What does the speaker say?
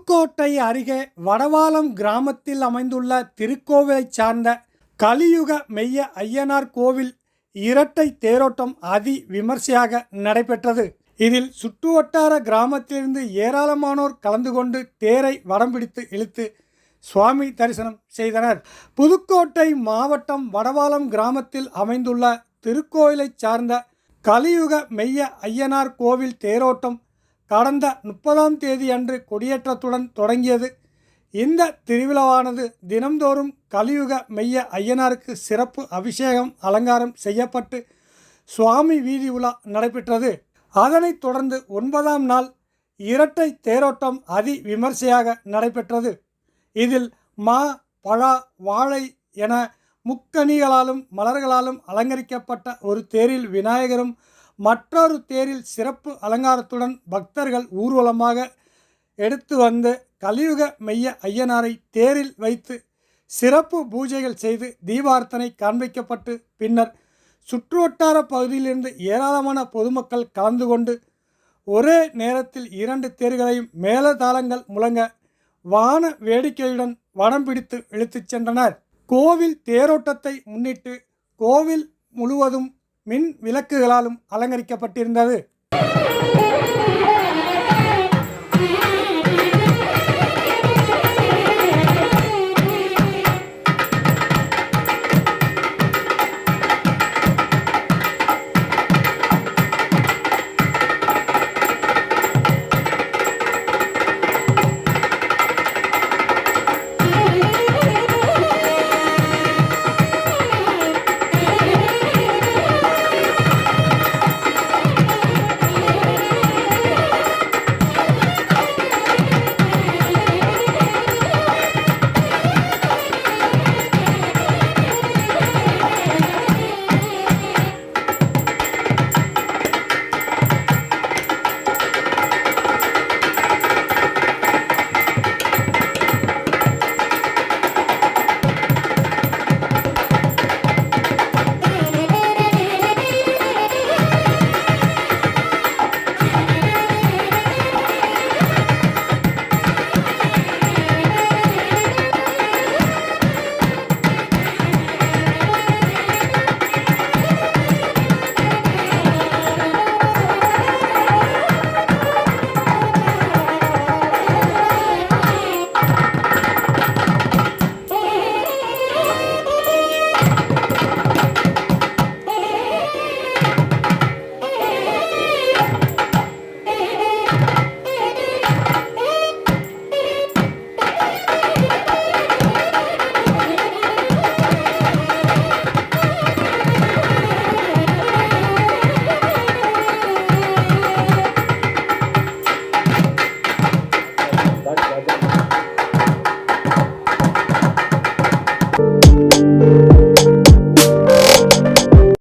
புதுக்கோட்டை அருகே வடவாளம் கிராமத்தில் அமைந்துள்ள திருக்கோவிலைச் சார்ந்த கலியுக மெய்ய ஐயனார் கோவில் இரட்டை தேரோட்டம் அதி விமர்சையாக நடைபெற்றது. இதில் சுற்றுவட்டார கிராமத்திலிருந்து ஏராளமானோர் கலந்து கொண்டு தேரை வடம் பிடித்து இழுத்து சுவாமி தரிசனம் செய்தனர். புதுக்கோட்டை மாவட்டம் வடவாளம் கிராமத்தில் அமைந்துள்ள திருக்கோவிலைச் சார்ந்த கலியுக மெய்ய ஐயனார் கோவில் தேரோட்டம் கடந்த 30ஆம் தேதி அன்று கொடியேற்றத்துடன் தொடங்கியது. இந்த திருவிழாவானது தினம்தோறும் கலியுக மெய்ய ஐயனாருக்கு சிறப்பு அபிஷேகம் அலங்காரம் செய்யப்பட்டு சுவாமி வீதி உலா நடைபெற்றது. அதனைத் தொடர்ந்து 9ஆம் நாள் இரட்டை தேரோட்டம் அதி விமர்சையாக நடைபெற்றது. இதில் மா, பழா, வாழை என முக்கணிகளாலும் மலர்களாலும் அலங்கரிக்கப்பட்ட ஒரு தேரில் விநாயகரும் மற்றொரு தேரில் சிறப்பு அலங்காரத்துடன் பக்தர்கள் ஊர்வலமாக எடுத்து வந்து கலியுக மெய்ய ஐயனாரை தேரில் வைத்து சிறப்பு பூஜைகள் செய்து தீபார்த்தனை காண்பிக்கப்பட்டு பின்னர் சுற்றுவட்டார பகுதியிலிருந்து ஏராளமான பொதுமக்கள் கலந்து கொண்டு ஒரே நேரத்தில் 2 தேர்களையும் மேலதாளங்கள் முழங்க வான வேடிக்கையுடன் வடம் பிடித்து இழுத்துச் சென்றனர். கோவில் தேரோட்டத்தை முன்னிட்டு கோவில் முழுவதும் மின் விளக்குகளாலும் அலங்கரிக்கப்பட்டிருந்தது.